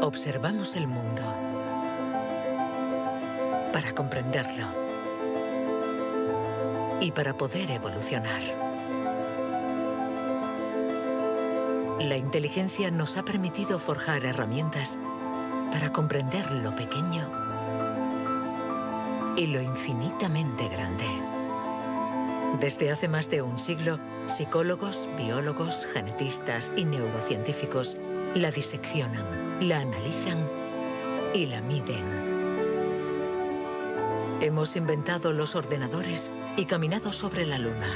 Observamos el mundo para comprenderlo y para poder evolucionar. La inteligencia nos ha permitido forjar herramientas para comprender lo pequeño y lo infinitamente grande. Desde hace más de un siglo, psicólogos, biólogos, genetistas y neurocientíficos la diseccionan, la analizan y la miden. Hemos inventado los ordenadores y caminado sobre la Luna.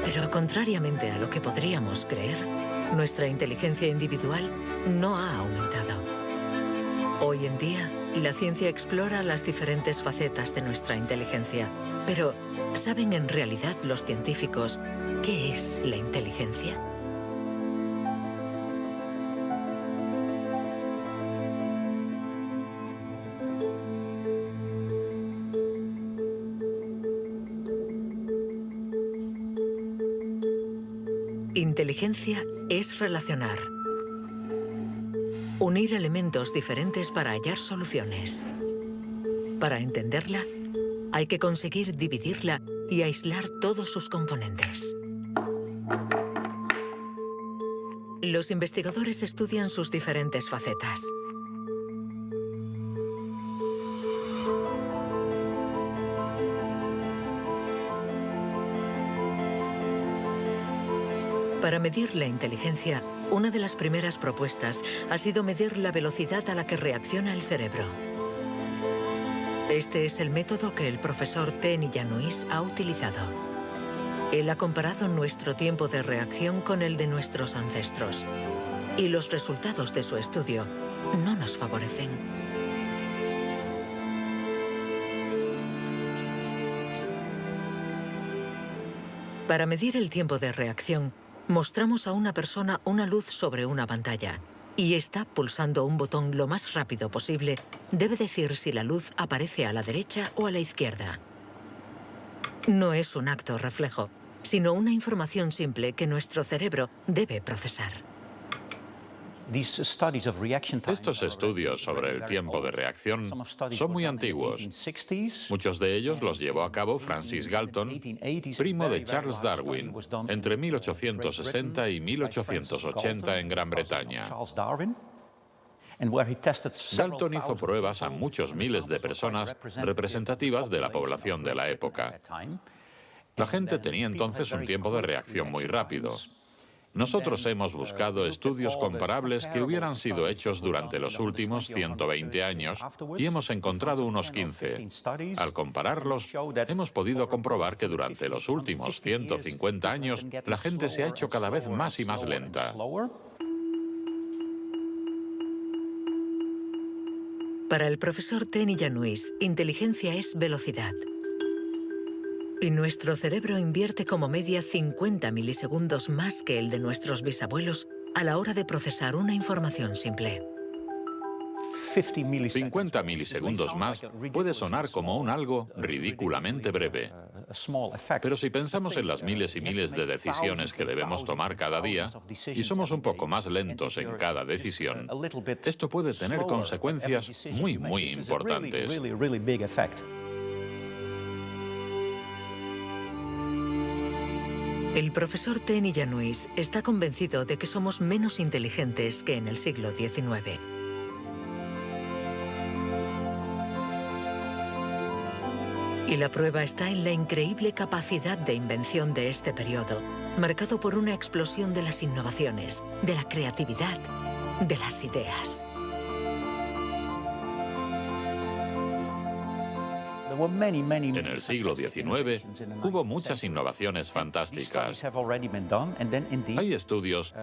Pero contrariamente a lo que podríamos creer, nuestra inteligencia individual no ha aumentado. Hoy en día, la ciencia explora las diferentes facetas de nuestra inteligencia. Pero, ¿saben en realidad los científicos qué es la inteligencia? Inteligencia es relacionar, unir elementos diferentes para hallar soluciones. Para entenderla, hay que conseguir dividirla y aislar todos sus componentes. Los investigadores estudian sus diferentes facetas. Para medir la inteligencia, una de las primeras propuestas ha sido medir la velocidad a la que reacciona el cerebro. Este es el método que el profesor Tenny Yanois ha utilizado. Él ha comparado nuestro tiempo de reacción con el de nuestros ancestros. Y los resultados de su estudio no nos favorecen. Para medir el tiempo de reacción, mostramos a una persona una luz sobre una pantalla y está pulsando un botón lo más rápido posible. Debe decir si la luz aparece a la derecha o a la izquierda. No es un acto reflejo, sino una información simple que nuestro cerebro debe procesar. Estos estudios sobre el tiempo de reacción son muy antiguos. Muchos de ellos los llevó a cabo Francis Galton, primo de Charles Darwin, entre 1860 y 1880 en Gran Bretaña. Galton hizo pruebas a muchos miles de personas representativas de la población de la época. La gente tenía entonces un tiempo de reacción muy rápido. Nosotros hemos buscado estudios comparables que hubieran sido hechos durante los últimos 120 años y hemos encontrado unos 15. Al compararlos, hemos podido comprobar que durante los últimos 150 años la gente se ha hecho cada vez más y más lenta. Para el profesor Tenny Yanois, inteligencia es velocidad. Y nuestro cerebro invierte como media 50 milisegundos más que el de nuestros bisabuelos a la hora de procesar una información simple. 50 milisegundos más puede sonar como un algo ridículamente breve. Pero si pensamos en las miles y miles de decisiones que debemos tomar cada día, y somos un poco más lentos en cada decisión, esto puede tener consecuencias muy, muy importantes. El profesor Tenny Yanois está convencido de que somos menos inteligentes que en el siglo XIX. Y la prueba está en la increíble capacidad de invención de este periodo, marcado por una explosión de las innovaciones, de la creatividad, de las ideas. En el siglo XIX hubo muchas innovaciones fantásticas. Hay estudios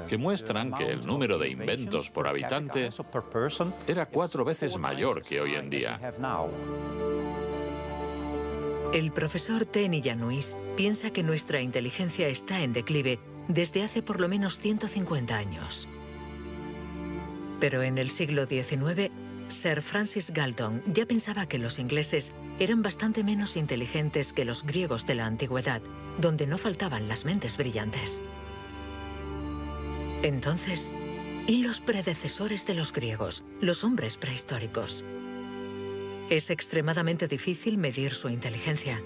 que muestran que el número de inventos por habitante era 4 veces mayor que hoy en día. El profesor Tenny Yanois piensa que nuestra inteligencia está en declive desde hace por lo menos 150 años. Pero en el siglo XIX, Sir Francis Galton ya pensaba que los ingleses eran bastante menos inteligentes que los griegos de la antigüedad, donde no faltaban las mentes brillantes. Entonces, y los predecesores de los griegos, los hombres prehistóricos. Es extremadamente difícil medir su inteligencia.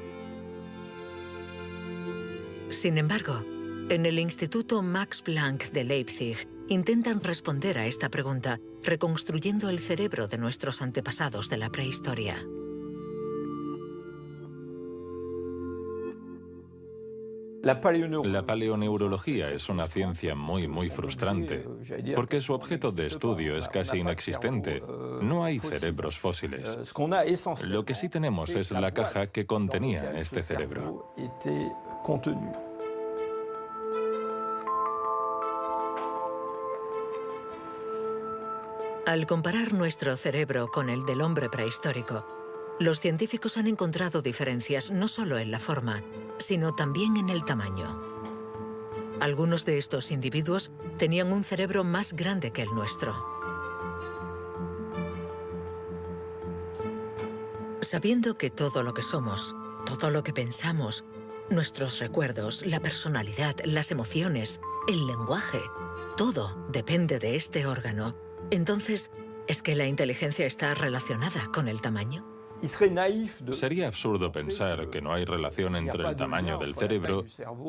Sin embargo, en el Instituto Max Planck de Leipzig intentan responder a esta pregunta reconstruyendo el cerebro de nuestros antepasados de la prehistoria. La paleoneurología es una ciencia muy frustrante, porque su objeto de estudio es casi inexistente. No hay cerebros fósiles. Lo que sí tenemos es la caja que contenía este cerebro. Al comparar nuestro cerebro con el del hombre prehistórico, los científicos han encontrado diferencias no solo en la forma, sino también en el tamaño. Algunos de estos individuos tenían un cerebro más grande que el nuestro. Sabiendo que todo lo que somos, todo lo que pensamos, nuestros recuerdos, la personalidad, las emociones, el lenguaje, todo depende de este órgano, entonces, ¿es que la inteligencia está relacionada con el tamaño? Sería absurdo pensar que no hay relación entre el tamaño del cerebro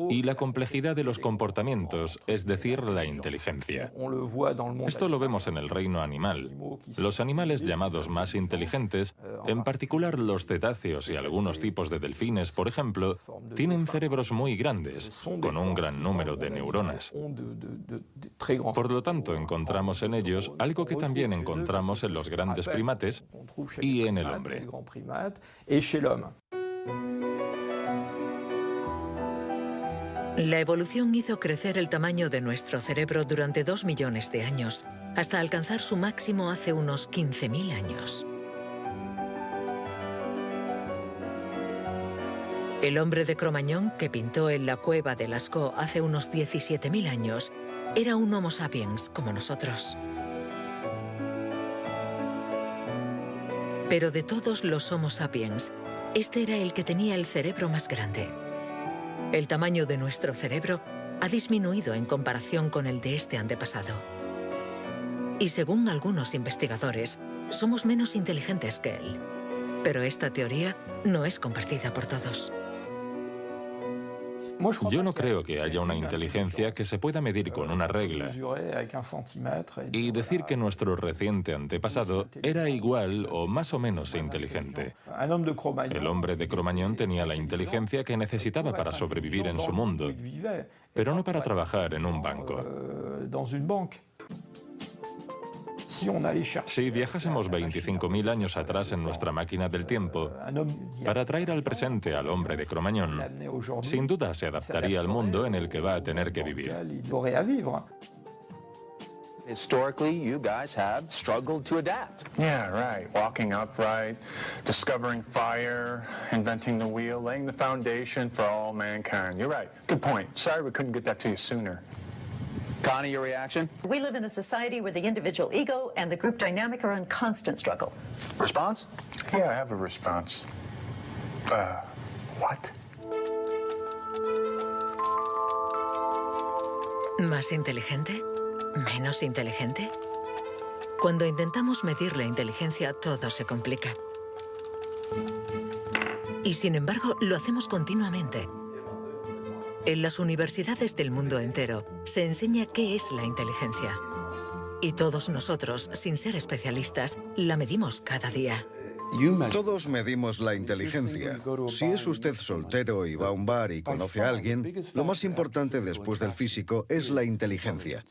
y la complejidad de los comportamientos, es decir, la inteligencia. Esto lo vemos en el reino animal. Los animales llamados más inteligentes, en particular los cetáceos y algunos tipos de delfines, por ejemplo, tienen cerebros muy grandes, con un gran número de neuronas. Por lo tanto, encontramos en ellos algo que también encontramos en los grandes primates y en el hombre. La evolución hizo crecer el tamaño de nuestro cerebro durante 2 millones de años, hasta alcanzar su máximo hace unos 15.000 años. El hombre de Cro-Magnon, que pintó en la cueva de Lascaux hace unos 17.000 años, era un Homo sapiens como nosotros. Pero de todos los Homo sapiens, este era el que tenía el cerebro más grande. El tamaño de nuestro cerebro ha disminuido en comparación con el de este antepasado. Y según algunos investigadores, somos menos inteligentes que él. Pero esta teoría no es compartida por todos. Yo no creo que haya una inteligencia que se pueda medir con una regla y decir que nuestro reciente antepasado era igual o más o menos inteligente. El hombre de Cro-Magnon tenía la inteligencia que necesitaba para sobrevivir en su mundo, pero no para trabajar en un banco. Si viajásemos 25.000 años atrás en nuestra máquina del tiempo, para traer al presente al hombre de Cro-Magnon, sin duda se adaptaría al mundo en el que va a tener que vivir. Historically, you guys have struggled to adapt. Yeah, right. Walking upright, discovering fire, inventing the wheel, laying the foundation for all mankind. You're right. Good point. Sorry we couldn't get that to you sooner. Connie, your reaction? We live in a society where the individual ego and the group dynamic are in constant struggle. Response? Yeah, I have a response. What? ¿Más inteligente? ¿Menos inteligente? Cuando intentamos medir la inteligencia, todo se complica. Y sin embargo, lo hacemos continuamente. En las universidades del mundo entero se enseña qué es la inteligencia. Y todos nosotros, sin ser especialistas, la medimos cada día. Todos medimos la inteligencia. Si es usted soltero y va a un bar y conoce a alguien, lo más importante después del físico es la inteligencia.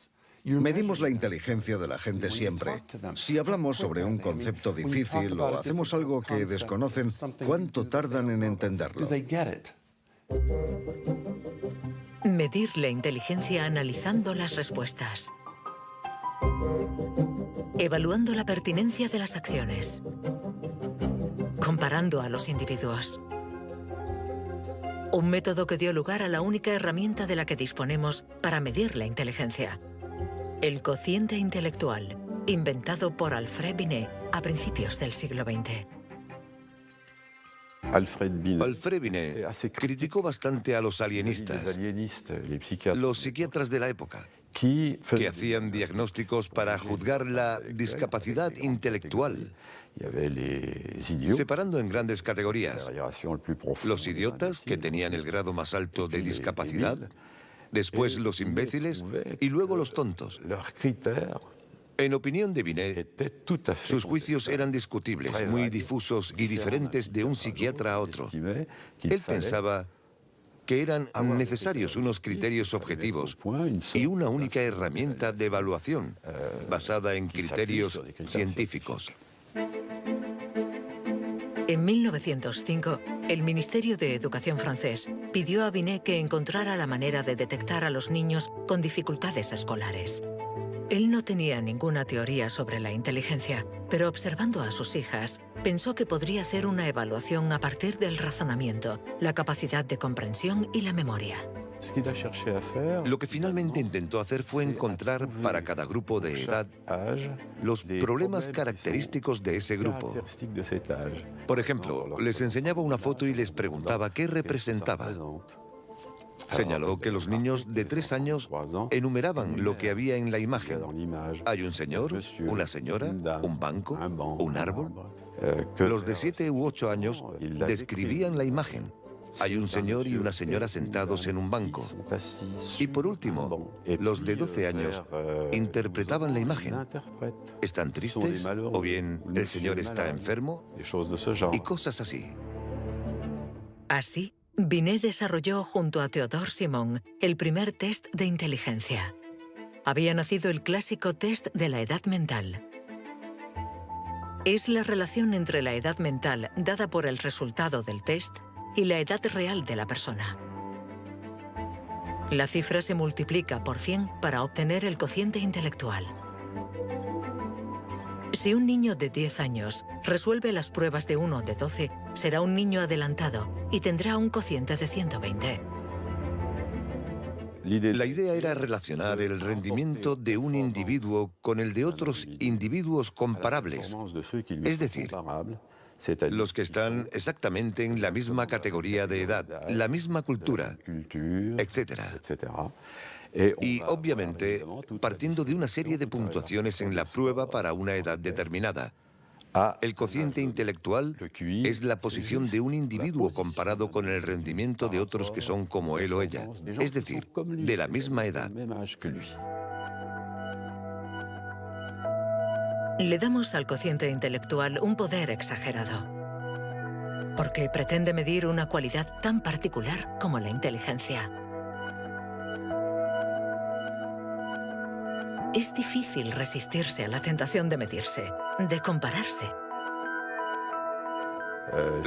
Medimos la inteligencia de la gente siempre. Si hablamos sobre un concepto difícil o hacemos algo que desconocen, ¿cuánto tardan en entenderlo? Medir la inteligencia analizando las respuestas. Evaluando la pertinencia de las acciones. Comparando a los individuos. Un método que dio lugar a la única herramienta de la que disponemos para medir la inteligencia. El cociente intelectual, inventado por Alfred Binet a principios del siglo XX. Alfred Binet criticó bastante a los alienistas, los psiquiatras de la época. que hacían diagnósticos para juzgar la discapacidad intelectual, separando en grandes categorías: los idiotas, que tenían el grado más alto de discapacidad, después los imbéciles y luego los tontos. En opinión de Binet, sus juicios eran discutibles, muy difusos y diferentes de un psiquiatra a otro. Él pensaba que eran necesarios unos criterios objetivos y una única herramienta de evaluación basada en criterios científicos. En 1905, el Ministerio de Educación francés pidió a Binet que encontrara la manera de detectar a los niños con dificultades escolares. Él no tenía ninguna teoría sobre la inteligencia, pero observando a sus hijas, pensó que podría hacer una evaluación a partir del razonamiento, la capacidad de comprensión y la memoria. Lo que finalmente intentó hacer fue encontrar para cada grupo de edad los problemas característicos de ese grupo. Por ejemplo, les enseñaba una foto y les preguntaba qué representaba. Señaló que los niños de 3 años enumeraban lo que había en la imagen. Hay un señor, una señora, un banco, un árbol. Los de 7 u 8 años describían la imagen. Hay un señor y una señora sentados en un banco. Y por último, los de 12 años interpretaban la imagen. ¿Están tristes? ¿O bien el señor está enfermo? Y cosas así. Así, Binet desarrolló junto a Théodore Simon el primer test de inteligencia. Había nacido el clásico test de la edad mental. Es la relación entre la edad mental dada por el resultado del test y la edad real de la persona. La cifra se multiplica por 100 para obtener el cociente intelectual. Si un niño de 10 años resuelve las pruebas de uno de 12, será un niño adelantado y tendrá un cociente de 120. La idea era relacionar el rendimiento de un individuo con el de otros individuos comparables, es decir, los que están exactamente en la misma categoría de edad, la misma cultura, etc. Y, obviamente, partiendo de una serie de puntuaciones en la prueba para una edad determinada. El cociente intelectual es la posición de un individuo comparado con el rendimiento de otros que son como él o ella, es decir, de la misma edad. Le damos al cociente intelectual un poder exagerado, porque pretende medir una cualidad tan particular como la inteligencia. Es difícil resistirse a la tentación de medirse, de compararse.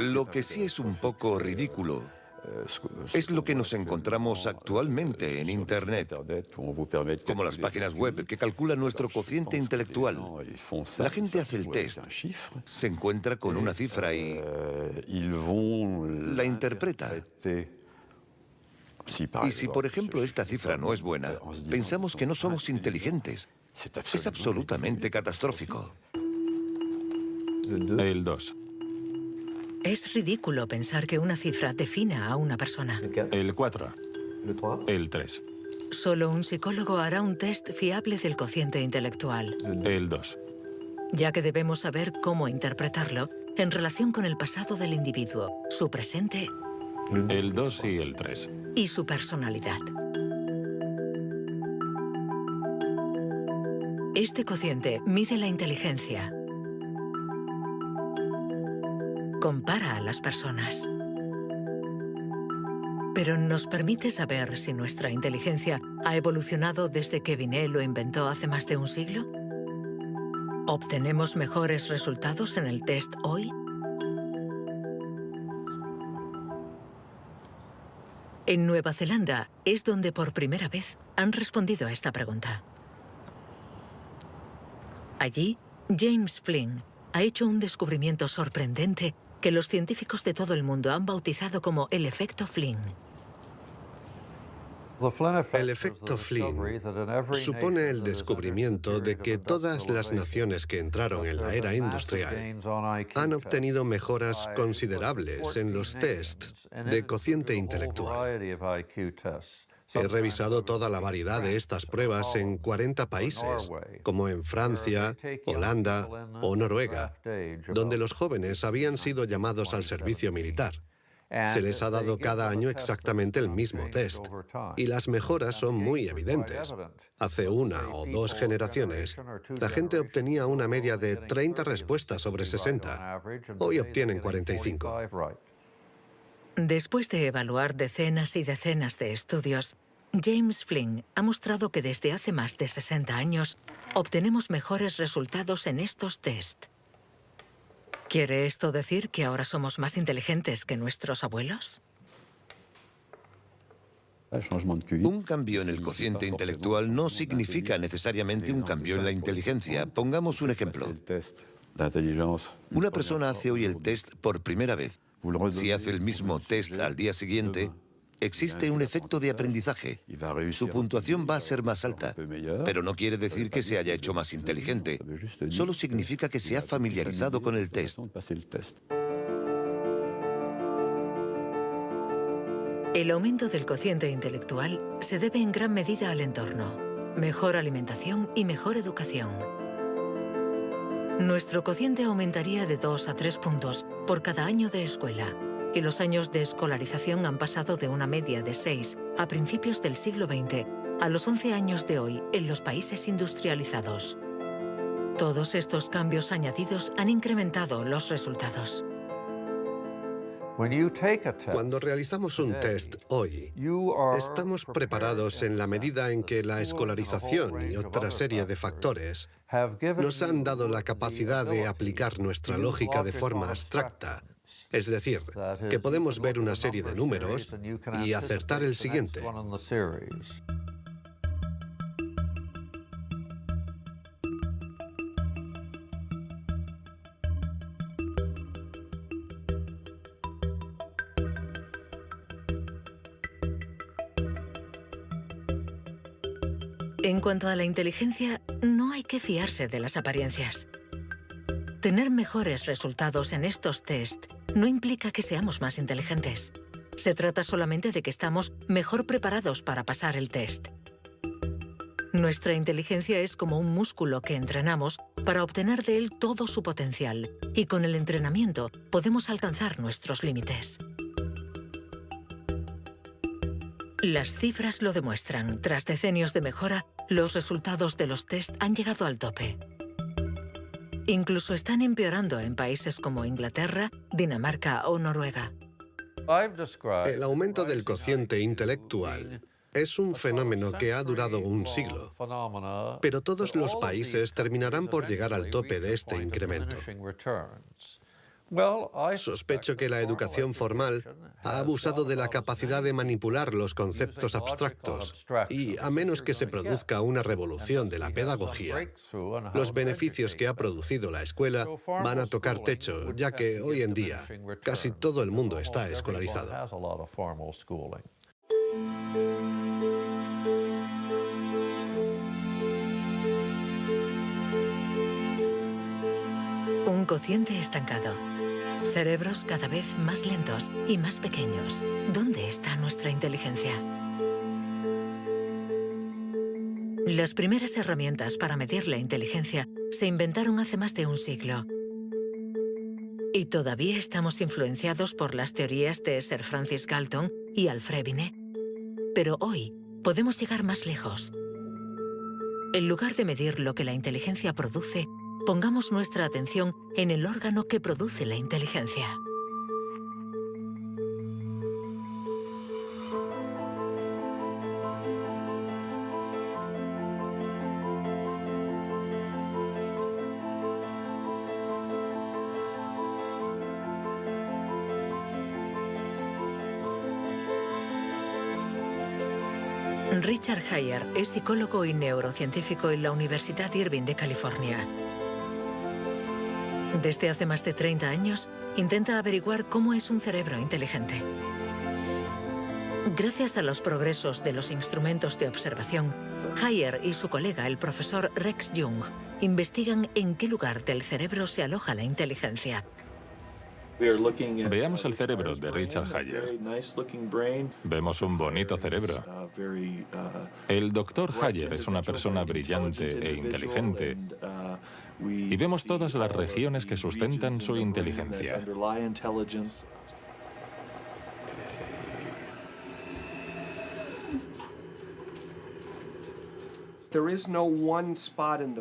Lo que sí es un poco ridículo es lo que nos encontramos actualmente en Internet, como las páginas web que calculan nuestro cociente intelectual. La gente hace el test, se encuentra con una cifra y la interpreta. Y si, por ejemplo, esta cifra no es buena, pensamos que no somos inteligentes. Es absolutamente catastrófico. El 2. Es ridículo pensar que una cifra defina a una persona. El 4. El 3. Solo un psicólogo hará un test fiable del cociente intelectual. El 2. Ya que debemos saber cómo interpretarlo en relación con el pasado del individuo, su presente El 2 y el 3. y su personalidad. Este cociente mide la inteligencia. Compara a las personas. Pero ¿nos permite saber si nuestra inteligencia ha evolucionado desde que Binet lo inventó hace más de un siglo? ¿Obtenemos mejores resultados en el test hoy? En Nueva Zelanda es donde por primera vez han respondido a esta pregunta. Allí, James Flynn ha hecho un descubrimiento sorprendente que los científicos de todo el mundo han bautizado como el efecto Flynn. El efecto Flynn supone el descubrimiento de que todas las naciones que entraron en la era industrial han obtenido mejoras considerables en los tests de cociente intelectual. He revisado toda la variedad de estas pruebas en 40 países, como en Francia, Holanda o Noruega, donde los jóvenes habían sido llamados al servicio militar. Se les ha dado cada año exactamente el mismo test, y las mejoras son muy evidentes. Hace 1 o 2 generaciones, la gente obtenía una media de 30 respuestas sobre 60. Hoy obtienen 45. Después de evaluar decenas y decenas de estudios, James Flynn ha mostrado que desde hace más de 60 años obtenemos mejores resultados en estos test. ¿Quiere esto decir que ahora somos más inteligentes que nuestros abuelos? Un cambio en el cociente intelectual no significa necesariamente un cambio en la inteligencia. Pongamos un ejemplo. Una persona hace hoy el test por primera vez. Si hace el mismo test al día siguiente, existe un efecto de aprendizaje. Su puntuación va a ser más alta, pero no quiere decir que se haya hecho más inteligente. Solo significa que se ha familiarizado con el test. El aumento del cociente intelectual se debe en gran medida al entorno, mejor alimentación y mejor educación. Nuestro cociente aumentaría de 2 a 3 puntos por cada año de escuela, y los años de escolarización han pasado de una media de 6 a principios del siglo XX a los 11 años de hoy en los países industrializados. Todos estos cambios añadidos han incrementado los resultados. Cuando realizamos un test hoy, estamos preparados en la medida en que la escolarización y otra serie de factores nos han dado la capacidad de aplicar nuestra lógica de forma abstracta. Es decir, que podemos ver una serie de números y acertar el siguiente. En cuanto a la inteligencia, no hay que fiarse de las apariencias. Tener mejores resultados en estos test no implica que seamos más inteligentes. Se trata solamente de que estamos mejor preparados para pasar el test. Nuestra inteligencia es como un músculo que entrenamos para obtener de él todo su potencial, y con el entrenamiento podemos alcanzar nuestros límites. Las cifras lo demuestran. Tras decenios de mejora, los resultados de los test han llegado al tope. Incluso están empeorando en países como Inglaterra, Dinamarca o Noruega. El aumento del cociente intelectual es un fenómeno que ha durado un siglo, pero todos los países terminarán por llegar al tope de este incremento. Sospecho que la educación formal ha abusado de la capacidad de manipular los conceptos abstractos y, a menos que se produzca una revolución de la pedagogía, los beneficios que ha producido la escuela van a tocar techo, ya que hoy en día casi todo el mundo está escolarizado. Un cociente estancado. Cerebros cada vez más lentos y más pequeños. ¿Dónde está nuestra inteligencia? Las primeras herramientas para medir la inteligencia se inventaron hace más de un siglo. Y todavía estamos influenciados por las teorías de Sir Francis Galton y Alfred Binet. Pero hoy podemos llegar más lejos. En lugar de medir lo que la inteligencia produce, pongamos nuestra atención en el órgano que produce la inteligencia. Richard Heyer es psicólogo y neurocientífico en la Universidad Irvine de California. Desde hace más de 30 años, intenta averiguar cómo es un cerebro inteligente. Gracias a los progresos de los instrumentos de observación, Heyer y su colega, el profesor Rex Jung, investigan en qué lugar del cerebro se aloja la inteligencia. Veamos el cerebro de Richard Hayer. Vemos un bonito cerebro. El doctor Hayer es una persona brillante e inteligente y vemos todas las regiones que sustentan su inteligencia.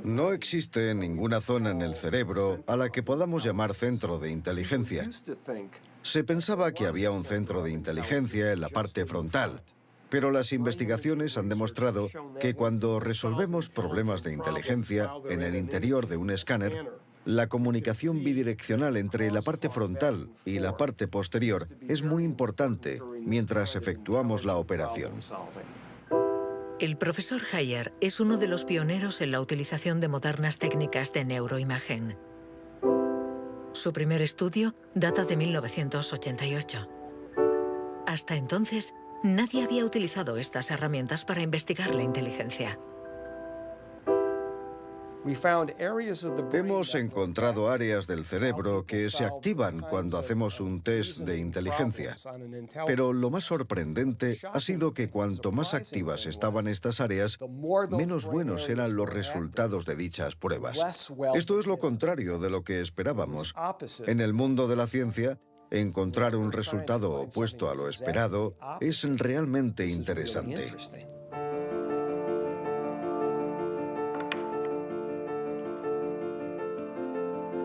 No existe ninguna zona en el cerebro a la que podamos llamar centro de inteligencia. Se pensaba que había un centro de inteligencia en la parte frontal, pero las investigaciones han demostrado que cuando resolvemos problemas de inteligencia en el interior de un escáner, la comunicación bidireccional entre la parte frontal y la parte posterior es muy importante mientras efectuamos la operación. El profesor Hayer es uno de los pioneros en la utilización de modernas técnicas de neuroimagen. Su primer estudio data de 1988. Hasta entonces, nadie había utilizado estas herramientas para investigar la inteligencia. Hemos encontrado áreas del cerebro que se activan cuando hacemos un test de inteligencia. Pero lo más sorprendente ha sido que cuanto más activas estaban estas áreas, menos buenos eran los resultados de dichas pruebas. Esto es lo contrario de lo que esperábamos. En el mundo de la ciencia, encontrar un resultado opuesto a lo esperado es realmente interesante.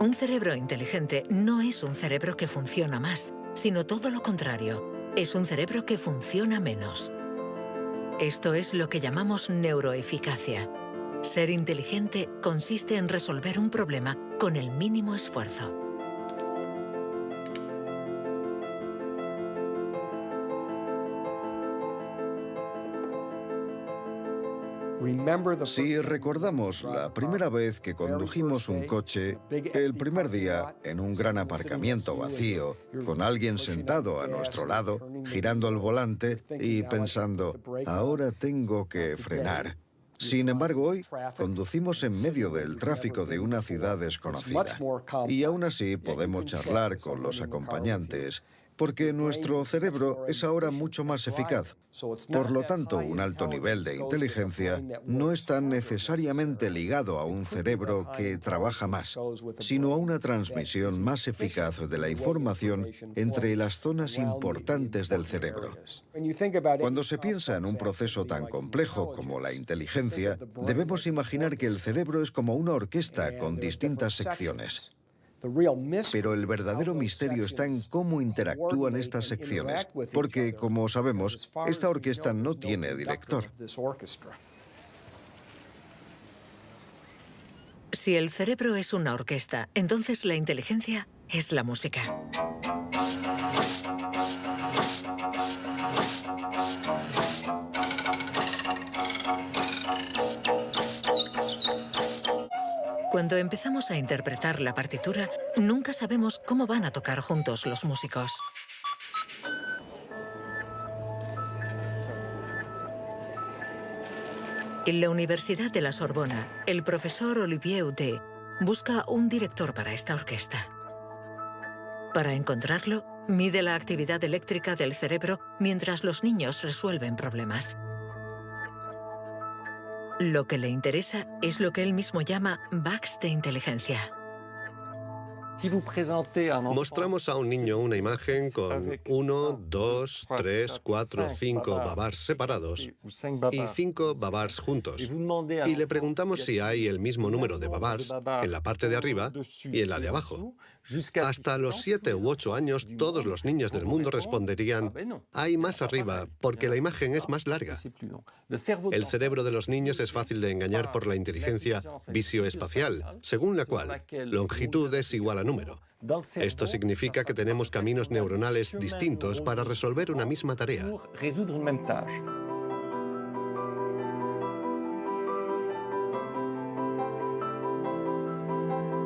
Un cerebro inteligente no es un cerebro que funciona más, sino todo lo contrario. Es un cerebro que funciona menos. Esto es lo que llamamos neuroeficacia. Ser inteligente consiste en resolver un problema con el mínimo esfuerzo. Si recordamos la primera vez que condujimos un coche, el primer día en un gran aparcamiento vacío, con alguien sentado a nuestro lado, girando el volante y pensando, ahora tengo que frenar. Sin embargo, hoy conducimos en medio del tráfico de una ciudad desconocida y aún así podemos charlar con los acompañantes, porque nuestro cerebro es ahora mucho más eficaz. Por lo tanto, un alto nivel de inteligencia no está necesariamente ligado a un cerebro que trabaja más, sino a una transmisión más eficaz de la información entre las zonas importantes del cerebro. Cuando se piensa en un proceso tan complejo como la inteligencia, debemos imaginar que el cerebro es como una orquesta con distintas secciones. Pero el verdadero misterio está en cómo interactúan estas secciones, porque, como sabemos, esta orquesta no tiene director. Si el cerebro es una orquesta, entonces la inteligencia es la música. Cuando empezamos a interpretar la partitura, nunca sabemos cómo van a tocar juntos los músicos. En la Universidad de la Sorbona, el profesor Olivier Houdet busca un director para esta orquesta. Para encontrarlo, mide la actividad eléctrica del cerebro mientras los niños resuelven problemas. Lo que le interesa es lo que él mismo llama bugs de inteligencia. Mostramos a un niño una imagen con 1, 2, 3, 4, 5 babars separados y 5 babars juntos. Y le preguntamos si hay el mismo número de babars en la parte de arriba y en la de abajo. Hasta los 7 u 8 años, todos los niños del mundo responderían, hay más arriba, porque la imagen es más larga. El cerebro de los niños es fácil de engañar por la inteligencia visioespacial, según la cual longitud es igual a número. Esto significa que tenemos caminos neuronales distintos para resolver una misma tarea.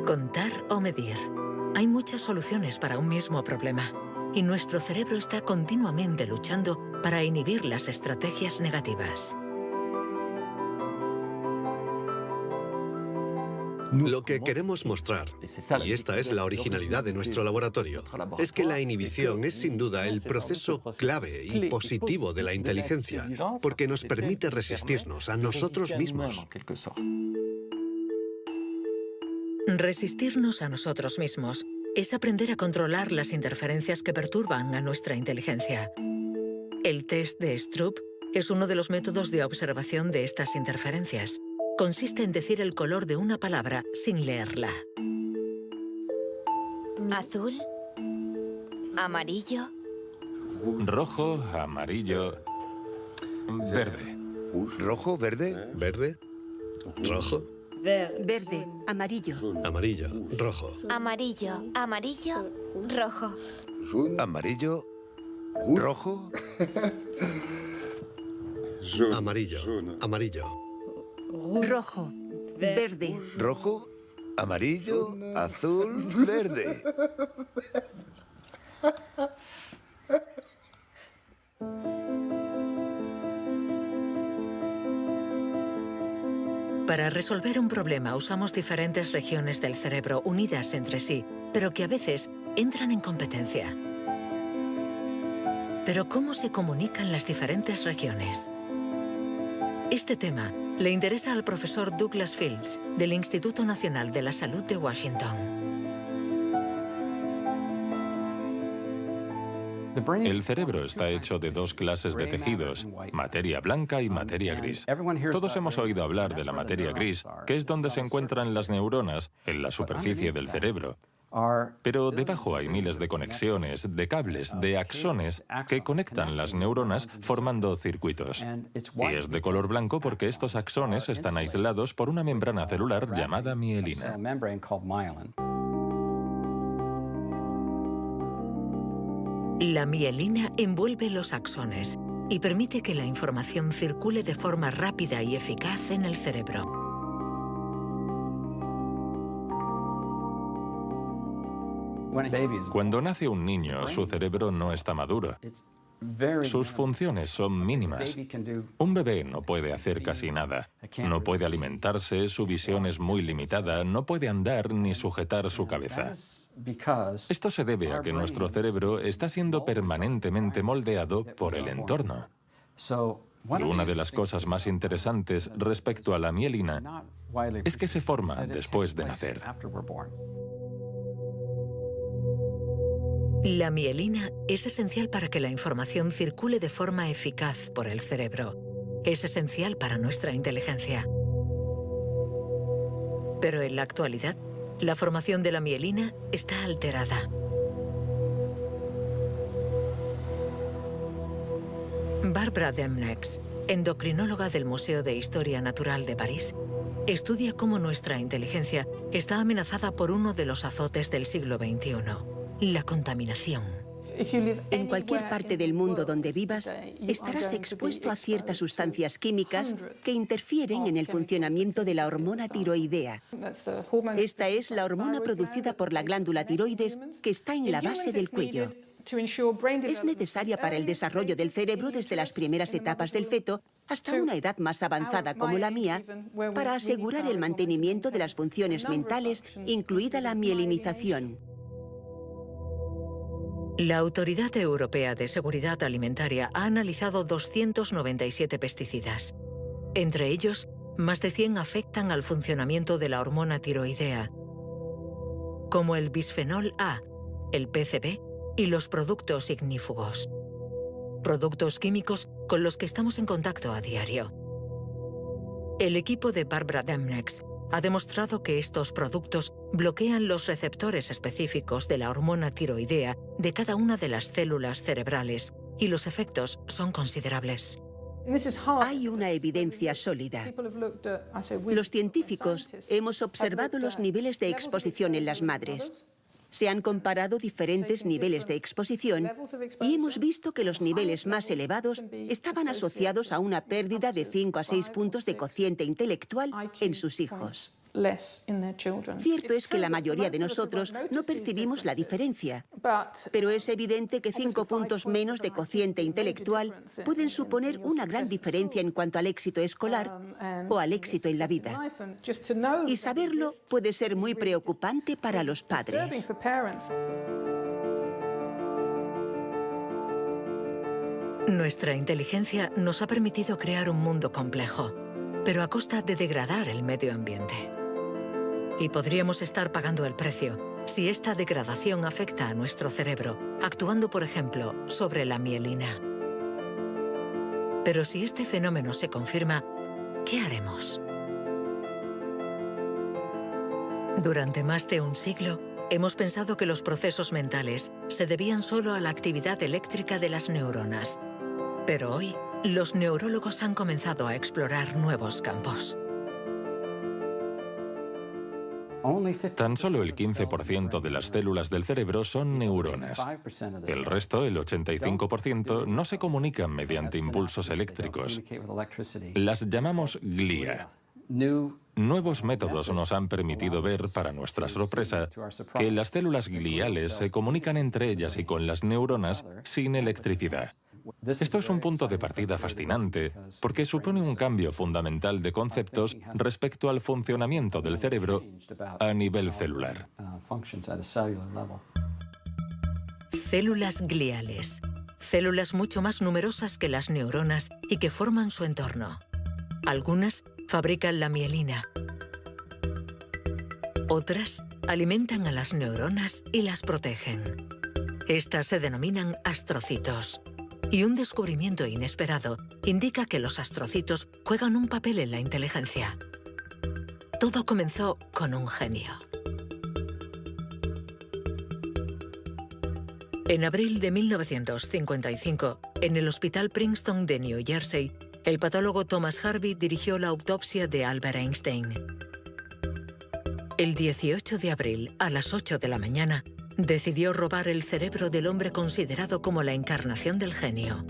Contar o medir. Hay muchas soluciones para un mismo problema, y nuestro cerebro está continuamente luchando para inhibir las estrategias negativas. Lo que queremos mostrar, y esta es la originalidad de nuestro laboratorio, es que la inhibición es sin duda el proceso clave y positivo de la inteligencia, porque nos permite resistirnos a nosotros mismos. Resistirnos a nosotros mismos es aprender a controlar las interferencias que perturban a nuestra inteligencia. El test de Stroop es uno de los métodos de observación de estas interferencias. Consiste en decir el color de una palabra sin leerla. Azul, amarillo, rojo, amarillo, verde. ¿Rojo, verde? ¿Verde? ¿Rojo? verde, amarillo, Amarillo, rojo. amarillo, amarillo, rojo. ¿Amarillo? ¿Rojo? Amarillo, amarillo. Rojo, verde, ¿Rojo? ¿Amarillo? ¿Azul? ¿Verde? Para resolver un problema usamos diferentes regiones del cerebro unidas entre sí, pero que a veces entran en competencia. Pero ¿cómo se comunican las diferentes regiones? Este tema le interesa al profesor Douglas Fields, del Instituto Nacional de la Salud de Washington. El cerebro está hecho de dos clases de tejidos, materia blanca y materia gris. Todos hemos oído hablar de la materia gris, que es donde se encuentran las neuronas, en la superficie del cerebro. Pero debajo hay miles de conexiones, de cables, de axones que conectan las neuronas formando circuitos. Y es de color blanco porque estos axones están aislados por una membrana celular llamada mielina. La mielina envuelve los axones y permite que la información circule de forma rápida y eficaz en el cerebro. Cuando nace un niño, su cerebro no está maduro. Sus funciones son mínimas. Un bebé no puede hacer casi nada. No puede alimentarse, su visión es muy limitada, no puede andar ni sujetar su cabeza. Esto se debe a que nuestro cerebro está siendo permanentemente moldeado por el entorno. Y una de las cosas más interesantes respecto a la mielina es que se forma después de nacer. La mielina es esencial para que la información circule de forma eficaz por el cerebro. Es esencial para nuestra inteligencia. Pero en la actualidad, la formación de la mielina está alterada. Barbara Demnex, endocrinóloga del Museo de Historia Natural de París, estudia cómo nuestra inteligencia está amenazada por uno de los azotes del siglo XXI. La contaminación. En cualquier parte del mundo donde vivas, estarás expuesto a ciertas sustancias químicas que interfieren en el funcionamiento de la hormona tiroidea. Esta es la hormona producida por la glándula tiroides que está en la base del cuello. Es necesaria para el desarrollo del cerebro desde las primeras etapas del feto hasta una edad más avanzada como la mía, para asegurar el mantenimiento de las funciones mentales, incluida la mielinización. La Autoridad Europea de Seguridad Alimentaria ha analizado 297 pesticidas. Entre ellos, más de 100 afectan al funcionamiento de la hormona tiroidea, como el bisfenol A, el PCB y los productos ignífugos. Productos químicos con los que estamos en contacto a diario. El equipo de Barbara Demnex ha demostrado que estos productos bloquean los receptores específicos de la hormona tiroidea de cada una de las células cerebrales y los efectos son considerables. Hay una evidencia sólida. Los científicos hemos observado los niveles de exposición en las madres. Se han comparado diferentes niveles de exposición y hemos visto que los niveles más elevados estaban asociados a una pérdida de 5 a 6 puntos de cociente intelectual en sus hijos. Cierto es que la mayoría de nosotros no percibimos la diferencia, pero es evidente que 5 puntos menos de cociente intelectual pueden suponer una gran diferencia en cuanto al éxito escolar o al éxito en la vida. Y saberlo puede ser muy preocupante para los padres. Nuestra inteligencia nos ha permitido crear un mundo complejo, pero a costa de degradar el medio ambiente. Y podríamos estar pagando el precio si esta degradación afecta a nuestro cerebro, actuando, por ejemplo, sobre la mielina. Pero si este fenómeno se confirma, ¿qué haremos? Durante más de un siglo, hemos pensado que los procesos mentales se debían solo a la actividad eléctrica de las neuronas. Pero hoy, los neurólogos han comenzado a explorar nuevos campos. Tan solo el 15% de las células del cerebro son neuronas. El resto, el 85%, no se comunican mediante impulsos eléctricos. Las llamamos glía. Nuevos métodos nos han permitido ver, para nuestra sorpresa, que las células gliales se comunican entre ellas y con las neuronas sin electricidad. Esto es un punto de partida fascinante, porque supone un cambio fundamental de conceptos respecto al funcionamiento del cerebro a nivel celular. Células gliales. Células mucho más numerosas que las neuronas y que forman su entorno. Algunas fabrican la mielina. Otras alimentan a las neuronas y las protegen. Estas se denominan astrocitos. Y un descubrimiento inesperado indica que los astrocitos juegan un papel en la inteligencia. Todo comenzó con un genio. En abril de 1955, en el Hospital Princeton de New Jersey, el patólogo Thomas Harvey dirigió la autopsia de Albert Einstein. El 18 de abril, a las 8 de la mañana, decidió robar el cerebro del hombre considerado como la encarnación del genio.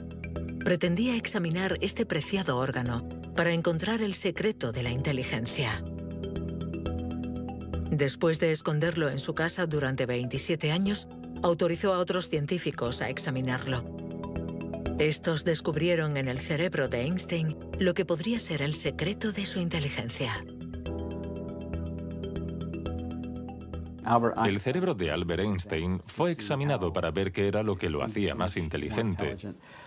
Pretendía examinar este preciado órgano para encontrar el secreto de la inteligencia. Después de esconderlo en su casa durante 27 años, autorizó a otros científicos a examinarlo. Estos descubrieron en el cerebro de Einstein lo que podría ser el secreto de su inteligencia. El cerebro de Albert Einstein fue examinado para ver qué era lo que lo hacía más inteligente,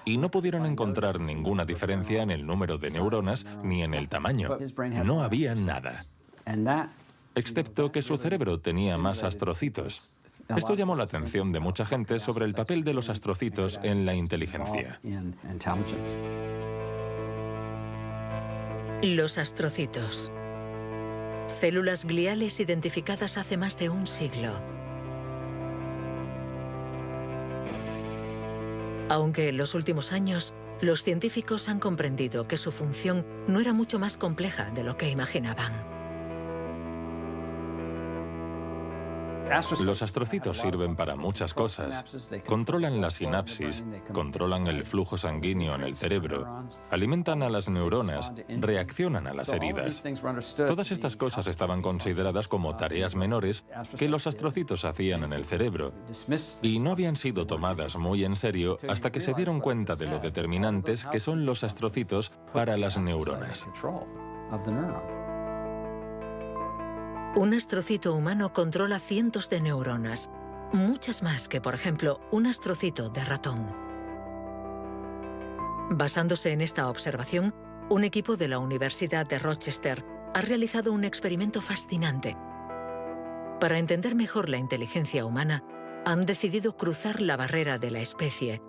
y no pudieron encontrar ninguna diferencia en el número de neuronas ni en el tamaño. No había nada, excepto que su cerebro tenía más astrocitos. Esto llamó la atención de mucha gente sobre el papel de los astrocitos en la inteligencia. Los astrocitos. Células gliales identificadas hace más de un siglo. Aunque en los últimos años, los científicos han comprendido que su función no era mucho más compleja de lo que imaginaban. Los astrocitos sirven para muchas cosas. Controlan la sinapsis, controlan el flujo sanguíneo en el cerebro, alimentan a las neuronas, reaccionan a las heridas. Todas estas cosas estaban consideradas como tareas menores que los astrocitos hacían en el cerebro, y no habían sido tomadas muy en serio hasta que se dieron cuenta de lo determinantes que son los astrocitos para las neuronas. Un astrocito humano controla cientos de neuronas, muchas más que, por ejemplo, un astrocito de ratón. Basándose en esta observación, un equipo de la Universidad de Rochester ha realizado un experimento fascinante. Para entender mejor la inteligencia humana, han decidido cruzar la barrera de la especie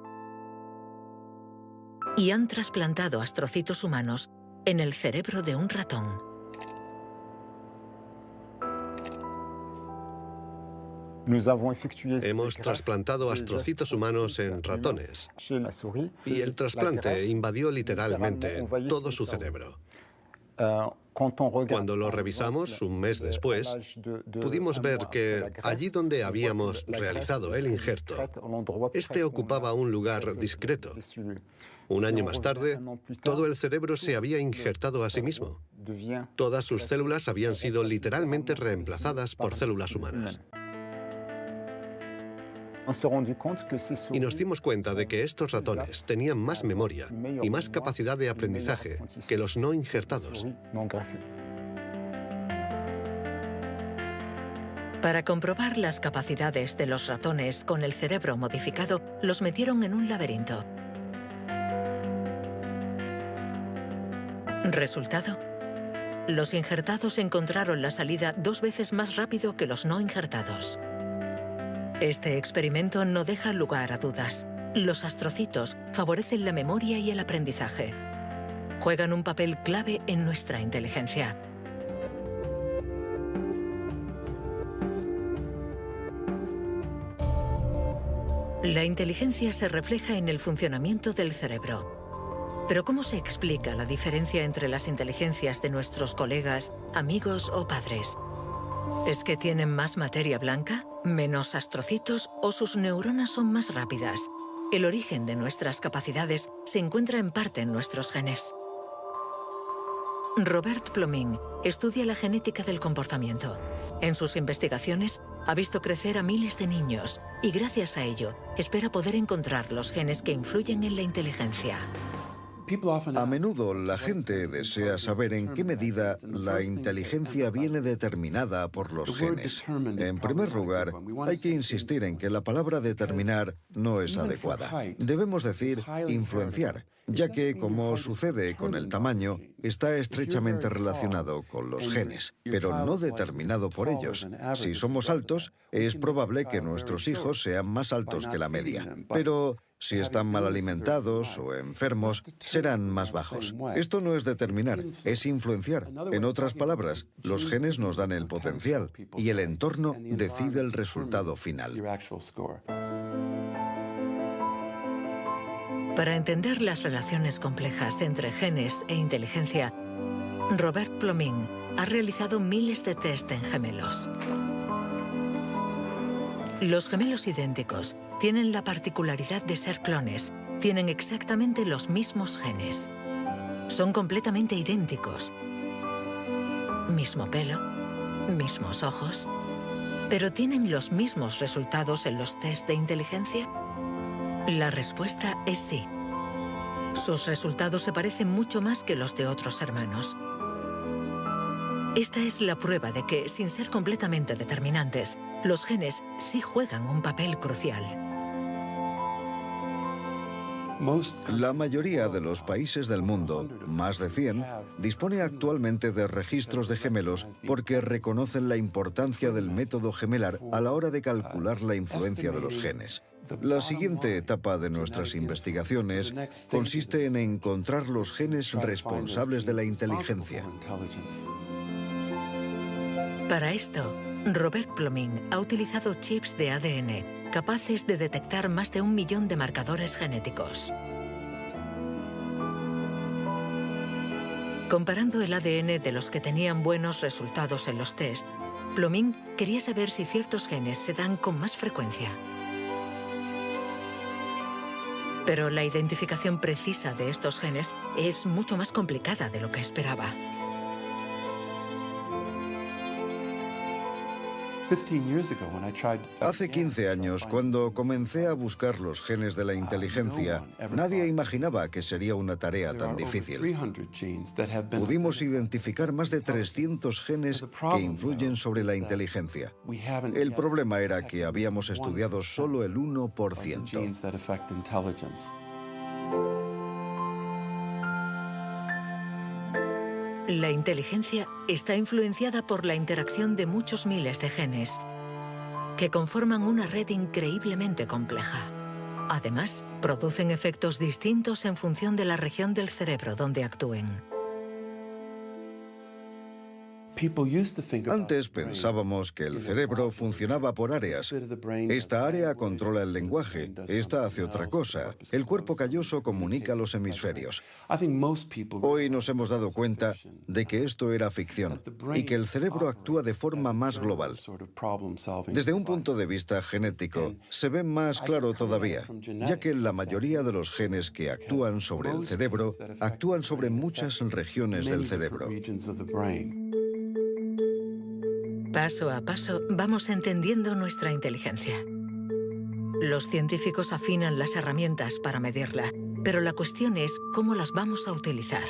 y han trasplantado astrocitos humanos en el cerebro de un ratón. Hemos trasplantado astrocitos humanos en ratones y el trasplante invadió literalmente todo su cerebro. Cuando lo revisamos un mes después, pudimos ver que allí donde habíamos realizado el injerto, este ocupaba un lugar discreto. Un año más tarde, todo el cerebro se había injertado a sí mismo. Todas sus células habían sido literalmente reemplazadas por células humanas. Y nos dimos cuenta de que estos ratones tenían más memoria y más capacidad de aprendizaje que los no injertados. Para comprobar las capacidades de los ratones con el cerebro modificado, los metieron en un laberinto. Resultado: los injertados encontraron la salida 2 veces más rápido que los no injertados. Este experimento no deja lugar a dudas. Los astrocitos favorecen la memoria y el aprendizaje. Juegan un papel clave en nuestra inteligencia. La inteligencia se refleja en el funcionamiento del cerebro. Pero ¿cómo se explica la diferencia entre las inteligencias de nuestros colegas, amigos o padres? ¿Es que tienen más materia blanca, menos astrocitos o sus neuronas son más rápidas? El origen de nuestras capacidades se encuentra en parte en nuestros genes. Robert Plomin estudia la genética del comportamiento. En sus investigaciones ha visto crecer a miles de niños y gracias a ello espera poder encontrar los genes que influyen en la inteligencia. A menudo la gente desea saber en qué medida la inteligencia viene determinada por los genes. En primer lugar, hay que insistir en que la palabra determinar no es adecuada. Debemos decir influenciar, ya que, como sucede con el tamaño, está estrechamente relacionado con los genes, pero no determinado por ellos. Si somos altos, es probable que nuestros hijos sean más altos que la media, pero si están mal alimentados o enfermos, serán más bajos. Esto no es determinar, es influenciar. En otras palabras, los genes nos dan el potencial y el entorno decide el resultado final. Para entender las relaciones complejas entre genes e inteligencia, Robert Plomin ha realizado miles de test en gemelos. Los gemelos idénticos tienen la particularidad de ser clones, tienen exactamente los mismos genes. Son completamente idénticos. Mismo pelo, mismos ojos, pero ¿tienen los mismos resultados en los test de inteligencia? La respuesta es sí. Sus resultados se parecen mucho más que los de otros hermanos. Esta es la prueba de que, sin ser completamente determinantes, los genes sí juegan un papel crucial. La mayoría de los países del mundo, más de 100, dispone actualmente de registros de gemelos porque reconocen la importancia del método gemelar a la hora de calcular la influencia de los genes. La siguiente etapa de nuestras investigaciones consiste en encontrar los genes responsables de la inteligencia. Para esto, Robert Plomin ha utilizado chips de ADN capaces de detectar más de 1 millón de marcadores genéticos. Comparando el ADN de los que tenían buenos resultados en los test, Plomin quería saber si ciertos genes se dan con más frecuencia. Pero la identificación precisa de estos genes es mucho más complicada de lo que esperaba. Hace 15 años, cuando comencé a buscar los genes de la inteligencia, nadie imaginaba que sería una tarea tan difícil. Pudimos identificar más de 300 genes que influyen sobre la inteligencia. El problema era que habíamos estudiado solo el 1%. La inteligencia está influenciada por la interacción de muchos miles de genes que conforman una red increíblemente compleja. Además, producen efectos distintos en función de la región del cerebro donde actúen. Antes pensábamos que el cerebro funcionaba por áreas. Esta área controla el lenguaje, esta hace otra cosa. El cuerpo calloso comunica los hemisferios. Hoy nos hemos dado cuenta de que esto era ficción y que el cerebro actúa de forma más global. Desde un punto de vista genético, se ve más claro todavía, ya que la mayoría de los genes que actúan sobre el cerebro actúan sobre muchas regiones del cerebro. Paso a paso vamos entendiendo nuestra inteligencia. Los científicos afinan las herramientas para medirla, pero la cuestión es cómo las vamos a utilizar.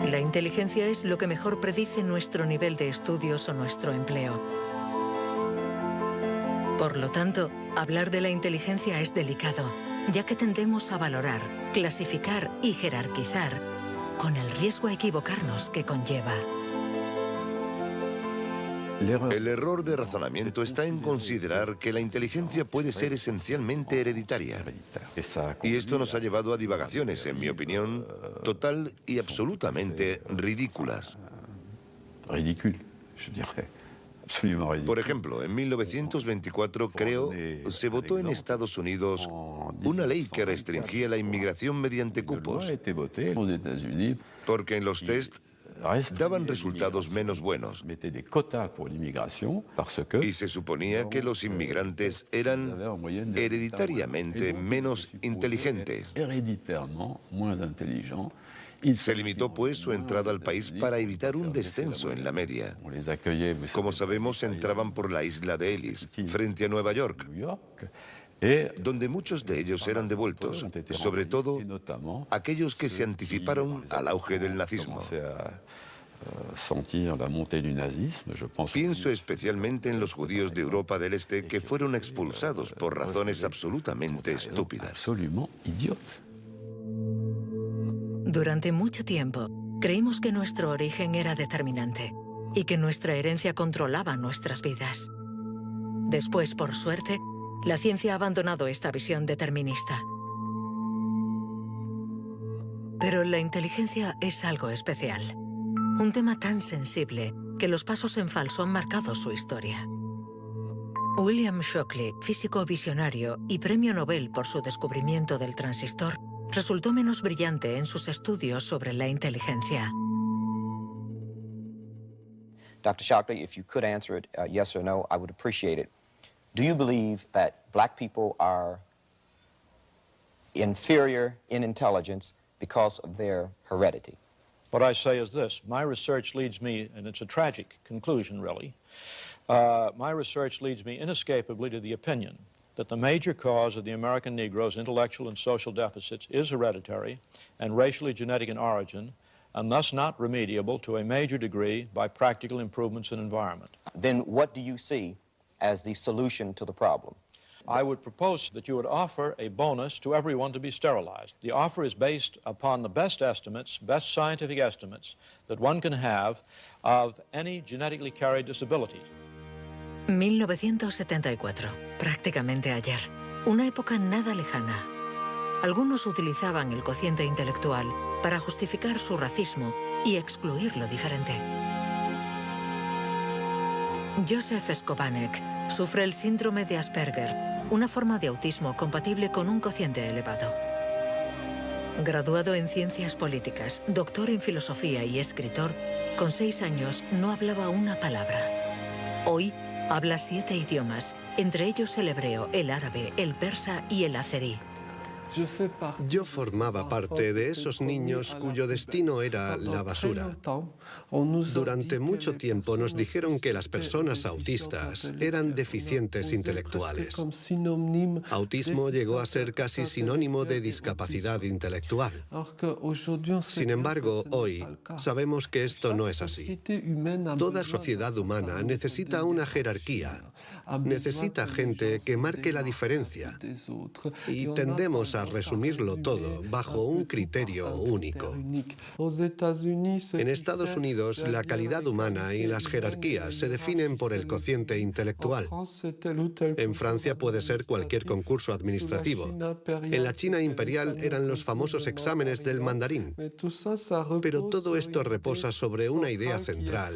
La inteligencia es lo que mejor predice nuestro nivel de estudios o nuestro empleo. Por lo tanto, hablar de la inteligencia es delicado, ya que tendemos a valorar, clasificar y jerarquizar, con el riesgo a equivocarnos que conlleva. El error de razonamiento está en considerar que la inteligencia puede ser esencialmente hereditaria. Y esto nos ha llevado a divagaciones, en mi opinión, total y absolutamente ridículas. Por ejemplo, en 1924, creo, se votó en Estados Unidos una ley que restringía la inmigración mediante cupos, porque en los test daban resultados menos buenos. Y se suponía que los inmigrantes eran hereditariamente menos inteligentes. Se limitó, pues, su entrada al país para evitar un descenso en la media. Como sabemos, entraban por la isla de Ellis, frente a Nueva York, donde muchos de ellos eran devueltos, sobre todo aquellos que se anticiparon al auge del nazismo. Pienso especialmente en los judíos de Europa del Este que fueron expulsados por razones absolutamente estúpidas. Durante mucho tiempo, creímos que nuestro origen era determinante y que nuestra herencia controlaba nuestras vidas. Después, por suerte, la ciencia ha abandonado esta visión determinista. Pero la inteligencia es algo especial. Un tema tan sensible que los pasos en falso han marcado su historia. William Shockley, físico visionario y premio Nobel por su descubrimiento del transistor, resultó menos brillante en sus estudios sobre la inteligencia. Dr. Shockley, if you could answer it yes or no, I would appreciate it. Do you believe that black people are inferior in intelligence because of their heredity? What I say is this. My research leads me, and it's a tragic conclusion, really, my research leads me inescapably to the opinion that the major cause of the American Negro's intellectual and social deficits is hereditary and racially genetic in origin, and thus not remediable to a major degree by practical improvements in environment. Then what do you see as the solution to the problem? I would propose that you would offer a bonus to everyone to be sterilized. The offer is based upon the best estimates, best scientific estimates that one can have of any genetically carried disabilities. 1974, prácticamente ayer. Una época nada lejana. Algunos utilizaban el cociente intelectual para justificar su racismo y excluir lo diferente. Joseph Skobanek sufre el síndrome de Asperger, una forma de autismo compatible con un cociente elevado. Graduado en ciencias políticas, doctor en filosofía y escritor, con 6 años no hablaba una palabra. Hoy habla 7 idiomas, entre ellos el hebreo, el árabe, el persa y el azerí. Yo formaba parte de esos niños cuyo destino era la basura. Durante mucho tiempo nos dijeron que las personas autistas eran deficientes intelectuales. Autismo llegó a ser casi sinónimo de discapacidad intelectual. Sin embargo, hoy sabemos que esto no es así. Toda sociedad humana necesita una jerarquía, necesita gente que marque la diferencia. Y tendemos a resumirlo todo bajo un criterio único. En Estados Unidos, la calidad humana y las jerarquías se definen por el cociente intelectual. En Francia puede ser cualquier concurso administrativo. En la China imperial eran los famosos exámenes del mandarín. Pero todo esto reposa sobre una idea central,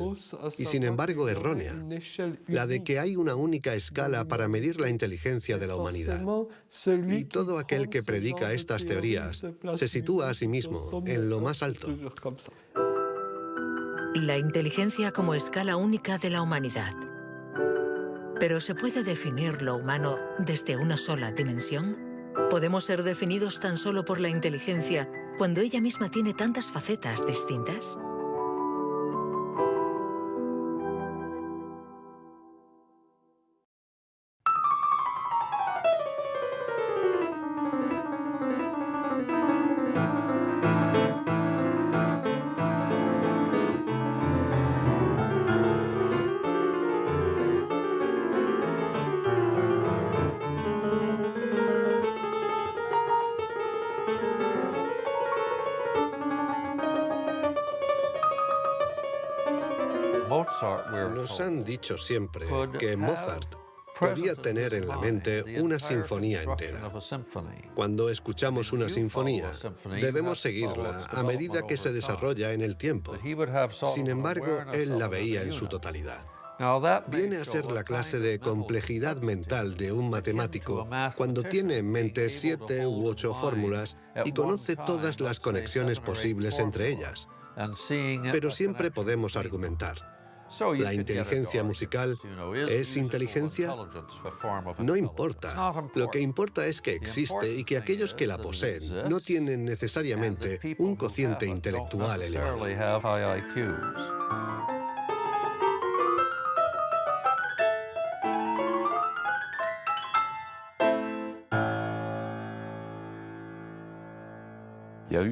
y sin embargo errónea, la de que hay una única escala para medir la inteligencia de la humanidad. Y todo aquel que predica estas teorías se sitúa a sí mismo en lo más alto. La inteligencia como escala única de la humanidad. ¿Pero se puede definir lo humano desde una sola dimensión? ¿Podemos ser definidos tan solo por la inteligencia cuando ella misma tiene tantas facetas distintas? Nos han dicho siempre que Mozart podía tener en la mente una sinfonía entera. Cuando escuchamos una sinfonía, debemos seguirla a medida que se desarrolla en el tiempo. Sin embargo, él la veía en su totalidad. Viene a ser la clase de complejidad mental de un matemático cuando tiene en mente 7 u 8 fórmulas y conoce todas las conexiones posibles entre ellas. Pero siempre podemos argumentar. ¿La inteligencia musical es inteligencia? No importa. Lo que importa es que existe y que aquellos que la poseen no tienen necesariamente un cociente intelectual elevado.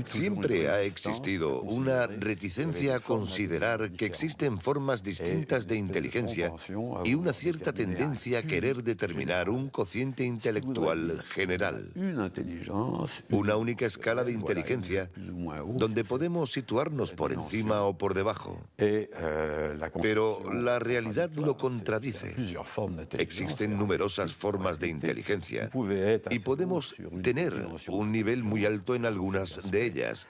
Siempre ha existido una reticencia a considerar que existen formas distintas de inteligencia y una cierta tendencia a querer determinar un cociente intelectual general. Una única escala de inteligencia donde podemos situarnos por encima o por debajo. Pero la realidad lo contradice. Existen numerosas formas de inteligencia y podemos tener un nivel muy alto en algunas de ellas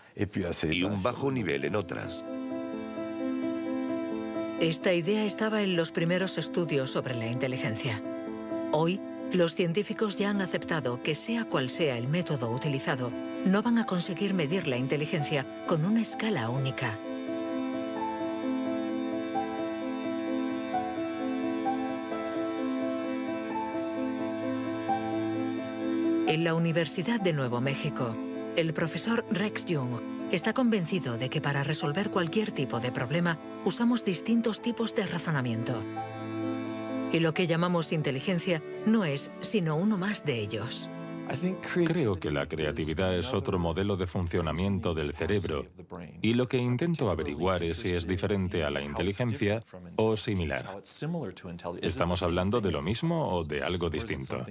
y un bajo nivel en otras. Esta idea estaba en los primeros estudios sobre la inteligencia. Hoy, los científicos ya han aceptado que sea cual sea el método utilizado, no van a conseguir medir la inteligencia con una escala única. En la Universidad de Nuevo México, el profesor Rex Jung está convencido de que para resolver cualquier tipo de problema usamos distintos tipos de razonamiento. Y lo que llamamos inteligencia no es sino uno más de ellos. Creo que la creatividad es otro modelo de funcionamiento del cerebro y lo que intento averiguar es si es diferente a la inteligencia o similar. ¿Estamos hablando de lo mismo o de algo distinto?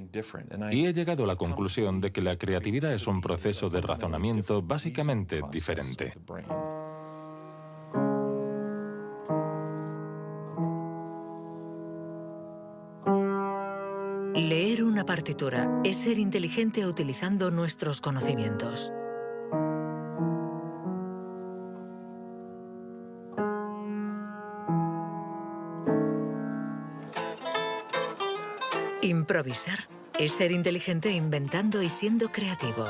Y he llegado a la conclusión de que la creatividad es un proceso de razonamiento básicamente diferente. Leer una partitura es ser inteligente utilizando nuestros conocimientos. Improvisar es ser inteligente inventando y siendo creativo.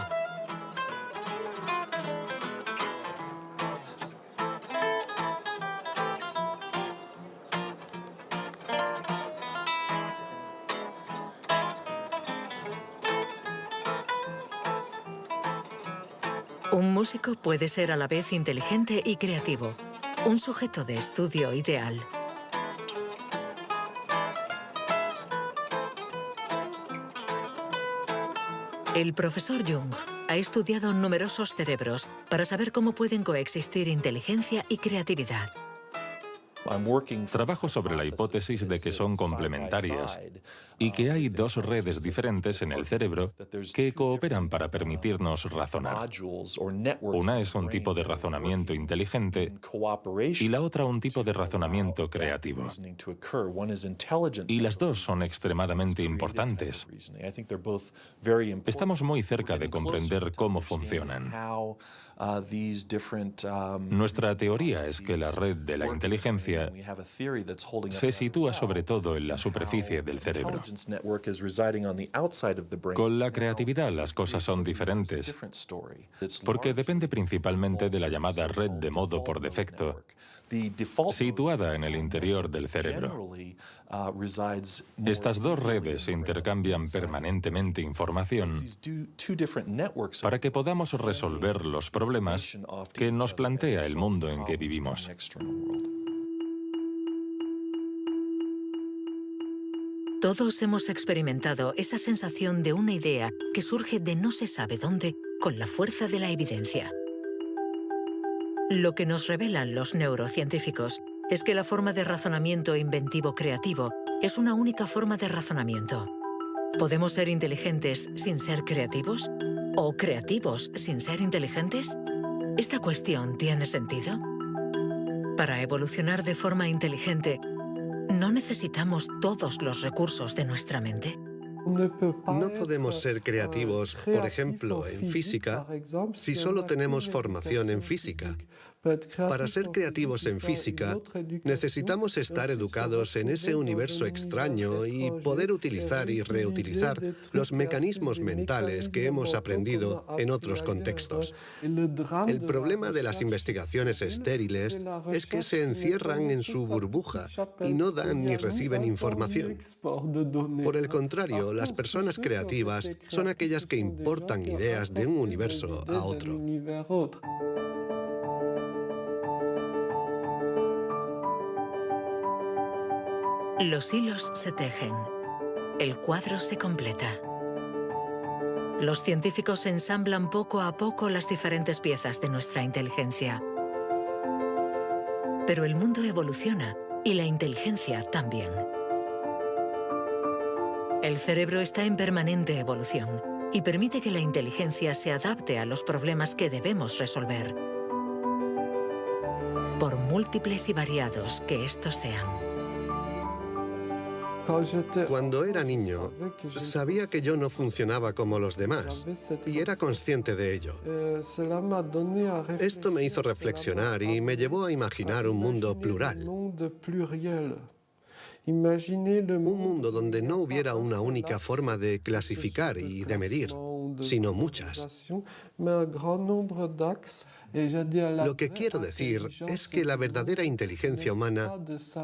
Un músico puede ser a la vez inteligente y creativo, un sujeto de estudio ideal. El profesor Jung ha estudiado numerosos cerebros para saber cómo pueden coexistir inteligencia y creatividad. Trabajo sobre la hipótesis de que son complementarias y que hay dos redes diferentes en el cerebro que cooperan para permitirnos razonar. Una es un tipo de razonamiento inteligente y la otra un tipo de razonamiento creativo. Y las dos son extremadamente importantes. Estamos muy cerca de comprender cómo funcionan. Nuestra teoría es que la red de la inteligencia se sitúa sobre todo en la superficie del cerebro. Con la creatividad las cosas son diferentes, porque depende principalmente de la llamada red de modo por defecto, situada en el interior del cerebro. Estas dos redes intercambian permanentemente información para que podamos resolver los problemas que nos plantea el mundo en que vivimos. Todos hemos experimentado esa sensación de una idea que surge de no se sabe dónde con la fuerza de la evidencia. Lo que nos revelan los neurocientíficos es que la forma de razonamiento inventivo creativo es una única forma de razonamiento. ¿Podemos ser inteligentes sin ser creativos? ¿O creativos sin ser inteligentes? ¿Esta cuestión tiene sentido? Para evolucionar de forma inteligente, ¿no necesitamos todos los recursos de nuestra mente? No podemos ser creativos, por ejemplo, en física, si solo tenemos formación en física. Para ser creativos en física, necesitamos estar educados en ese universo extraño y poder utilizar y reutilizar los mecanismos mentales que hemos aprendido en otros contextos. El problema de las investigaciones estériles es que se encierran en su burbuja y no dan ni reciben información. Por el contrario, las personas creativas son aquellas que importan ideas de un universo a otro. Los hilos se tejen. El cuadro se completa. Los científicos ensamblan poco a poco las diferentes piezas de nuestra inteligencia. Pero el mundo evoluciona y la inteligencia también. El cerebro está en permanente evolución y permite que la inteligencia se adapte a los problemas que debemos resolver, por múltiples y variados que estos sean. Cuando era niño, sabía que yo no funcionaba como los demás y era consciente de ello. Esto me hizo reflexionar y me llevó a imaginar un mundo plural. Un mundo donde no hubiera una única forma de clasificar y de medir, sino muchas. Lo que quiero decir es que la verdadera inteligencia humana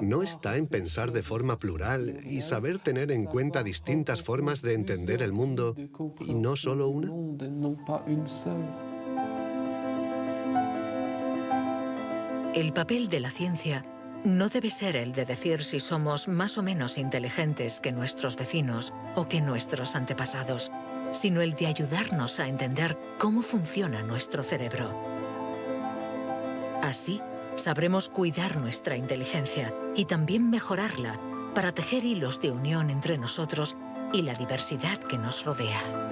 no está en pensar de forma plural y saber tener en cuenta distintas formas de entender el mundo y no solo una. El papel de la ciencia no debe ser el de decir si somos más o menos inteligentes que nuestros vecinos o que nuestros antepasados, sino el de ayudarnos a entender cómo funciona nuestro cerebro. Así, sabremos cuidar nuestra inteligencia y también mejorarla para tejer hilos de unión entre nosotros y la diversidad que nos rodea.